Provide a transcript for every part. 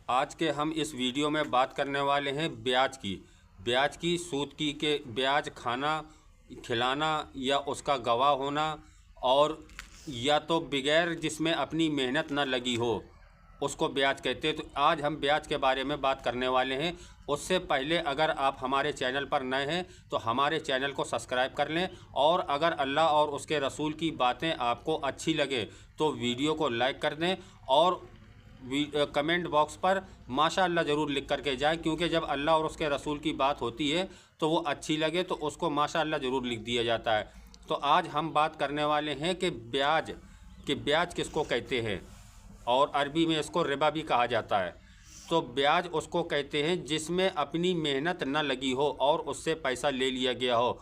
آج کے ہم اس ویڈیو میں بات کرنے والے ہیں بیاج کی سود کی کہ بیاج کھانا کھلانا یا اس کا گواہ ہونا، اور یا تو بغیر جس میں اپنی محنت نہ لگی ہو اس کو بیاج کہتے ہیں۔ تو آج ہم بیاج کے بارے میں بات کرنے والے ہیں۔ اس سے پہلے اگر آپ ہمارے چینل پر نئے ہیں تو ہمارے چینل کو سبسکرائب کر لیں، اور اگر اللہ اور اس کے رسول کی باتیں آپ کو اچھی لگے تو ویڈیو کو لائک کر دیں، اور کمنٹ باکس پر ماشاءاللہ ضرور لکھ کر کے جائیں، کیونکہ جب اللہ اور اس کے رسول کی بات ہوتی ہے تو وہ اچھی لگے تو اس کو ماشاءاللہ ضرور لکھ دیا جاتا ہے۔ تو آج ہم بات کرنے والے ہیں کہ بیاج کس کو کہتے ہیں، اور عربی میں اس کو ربا بھی کہا جاتا ہے۔ تو بیاج اس کو کہتے ہیں جس میں اپنی محنت نہ لگی ہو اور اس سے پیسہ لے لیا گیا ہو۔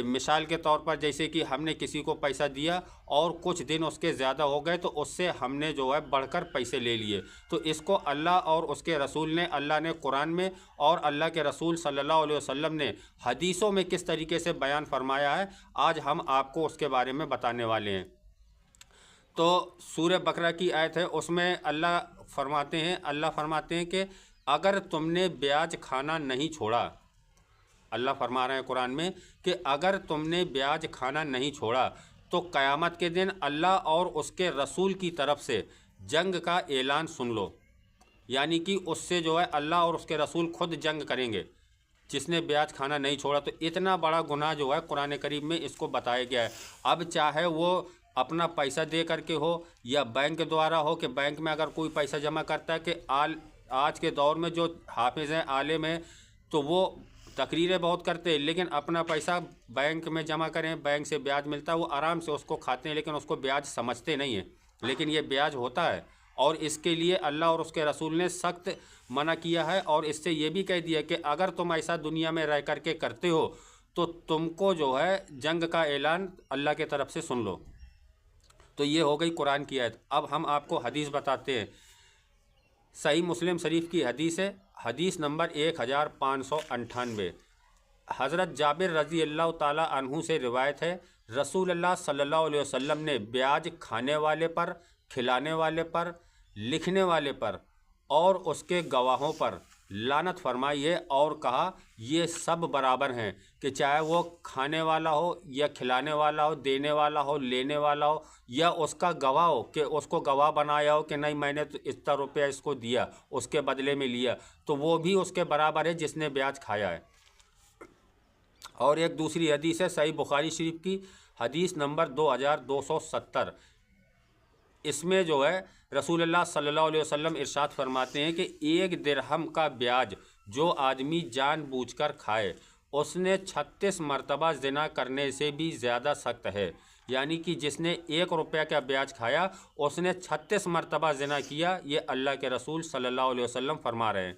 مثال کے طور پر جیسے کہ ہم نے کسی کو پیسہ دیا اور کچھ دن اس کے زیادہ ہو گئے تو اس سے ہم نے جو ہے بڑھ کر پیسے لے لیے، تو اس کو اللہ اور اس کے رسول نے، اللہ نے قرآن میں اور اللہ کے رسول صلی اللہ علیہ وسلم نے حدیثوں میں کس طریقے سے بیان فرمایا ہے، آج ہم آپ کو اس کے بارے میں بتانے والے ہیں۔ تو سورہ بقرہ کی آیت ہے، اس میں اللہ فرماتے ہیں کہ اگر تم نے بیاج کھانا نہیں چھوڑا، اللہ فرما رہے ہیں قرآن میں کہ اگر تم نے بیاج کھانا نہیں چھوڑا تو قیامت کے دن اللہ اور اس کے رسول کی طرف سے جنگ کا اعلان سن لو، یعنی کہ اس سے جو ہے اللہ اور اس کے رسول خود جنگ کریں گے جس نے بیاج کھانا نہیں چھوڑا۔ تو اتنا بڑا گناہ جو ہے قرآن کریم میں اس کو بتایا گیا ہے۔ اب چاہے وہ اپنا پیسہ دے کر کے ہو یا بینک دوارا ہو، کہ بینک میں اگر کوئی پیسہ جمع کرتا ہے، کہ آج کے دور میں جو حافظ ہیں، عالم ہیں، تو وہ تقریریں بہت کرتے ہیں، لیکن اپنا پیسہ بینک میں جمع کریں، بینک سے بیاج ملتا ہے، وہ آرام سے اس کو کھاتے ہیں، لیکن اس کو بیاج سمجھتے نہیں ہیں، لیکن یہ بیاج ہوتا ہے، اور اس کے لیے اللہ اور اس کے رسول نے سخت منع کیا ہے، اور اس سے یہ بھی کہہ دیا کہ اگر تم ایسا دنیا میں رہ کر کے کرتے ہو تو تم کو جو ہے جنگ کا اعلان اللہ کی طرف سے سن لو۔ تو یہ ہو گئی قرآن کی آیت۔ اب ہم آپ کو حدیث بتاتے ہیں۔ صحیح مسلم شریف کی حدیث ہے، حدیث نمبر 1598۔ حضرت جابر رضی اللہ تعالیٰ عنہ سے روایت ہے، رسول اللہ صلی اللہ علیہ وسلم نے بیاج کھانے والے پر، کھلانے والے پر، لکھنے والے پر اور اس کے گواہوں پر لعنت فرمائی ہے، اور کہا یہ سب برابر ہیں، کہ چاہے وہ کھانے والا ہو یا کھلانے والا ہو، دینے والا ہو، لینے والا ہو، یا اس کا گواہ ہو کہ اس کو گواہ بنایا ہو کہ نہیں میں نے تو اتنا روپیہ اس کو دیا، اس کے بدلے میں لیا، تو وہ بھی اس کے برابر ہے جس نے بیاج کھایا ہے۔ اور ایک دوسری حدیث ہے صحیح بخاری شریف کی، حدیث نمبر 2270۔ اس میں جو ہے رسول اللہ صلی اللہ علیہ وسلم ارشاد فرماتے ہیں کہ ایک درہم کا بیاج جو آدمی جان بوجھ کر کھائے اس نے 36 مرتبہ زنا کرنے سے بھی زیادہ سخت ہے، یعنی کہ جس نے 1 روپیہ کا بیاج کھایا اس نے 36 مرتبہ زنا کیا، یہ اللہ کے رسول صلی اللہ علیہ وسلم فرما رہے ہیں۔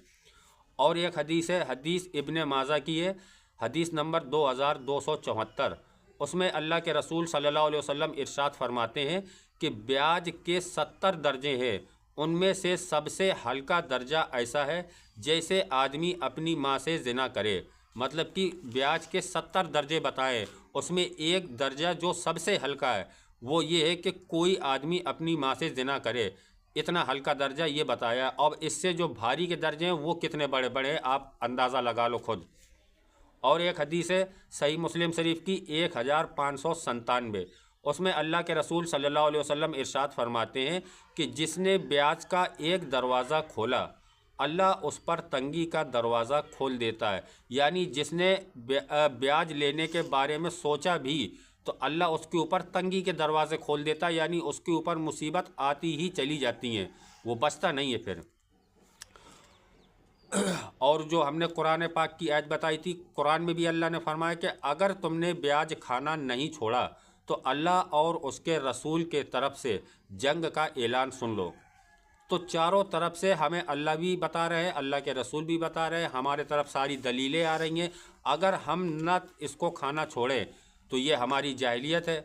اور ایک حدیث ہے، حدیث ابن ماجہ کی ہے، حدیث نمبر 2274۔ اس میں اللہ کے رسول صلی اللہ علیہ وسلم ارشاد فرماتے ہیں کہ بیاج کے 70 درجے ہیں، ان میں سے سب سے ہلکا درجہ ایسا ہے جیسے آدمی اپنی ماں سے زنا کرے، مطلب کہ بیاج کے 70 درجے بتائے، اس میں ایک درجہ جو سب سے ہلکا ہے وہ یہ ہے کہ کوئی آدمی اپنی ماں سے زنا کرے، اتنا ہلکا درجہ یہ بتایا۔ اب اس سے جو بھاری کے درجے ہیں وہ کتنے بڑے بڑے ہیں آپ اندازہ لگا لو خود۔ اور ایک حدیث ہے صحیح مسلم شریف کی 1597۔ اس میں اللہ کے رسول صلی اللہ علیہ وسلم ارشاد فرماتے ہیں کہ جس نے بیاج کا ایک دروازہ کھولا اللہ اس پر تنگی کا دروازہ کھول دیتا ہے، یعنی جس نے بیاج لینے کے بارے میں سوچا بھی تو اللہ اس کے اوپر تنگی کے دروازے کھول دیتا ہے، یعنی اس کے اوپر مصیبت آتی ہی چلی جاتی ہیں، وہ بچتا نہیں ہے پھر۔ اور جو ہم نے قرآن پاک کی آیت بتائی تھی، قرآن میں بھی اللہ نے فرمایا کہ اگر تم نے بیاج کھانا نہیں چھوڑا تو اللہ اور اس کے رسول کے طرف سے جنگ کا اعلان سن لو۔ تو چاروں طرف سے ہمیں اللہ بھی بتا رہے ہیں، اللہ کے رسول بھی بتا رہے ہیں، ہمارے طرف ساری دلیلیں آ رہی ہیں۔ اگر ہم نہ اس کو کھانا چھوڑیں تو یہ ہماری جاہلیت ہے،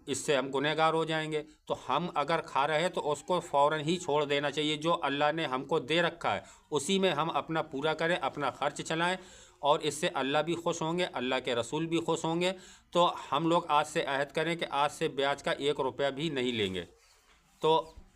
اس سے ہم گنہگار ہو جائیں گے۔ تو ہم اگر کھا رہے ہیں تو اس کو فوراً ہی چھوڑ دینا چاہیے، جو اللہ نے ہم کو دے رکھا ہے اسی میں ہم اپنا پورا کریں، اپنا خرچ چلائیں، اور اس سے اللہ بھی خوش ہوں گے، اللہ کے رسول بھی خوش ہوں گے۔ تو ہم لوگ آج سے عہد کریں کہ آج سے بیاج کا 1 روپیہ بھی نہیں لیں گے۔ تو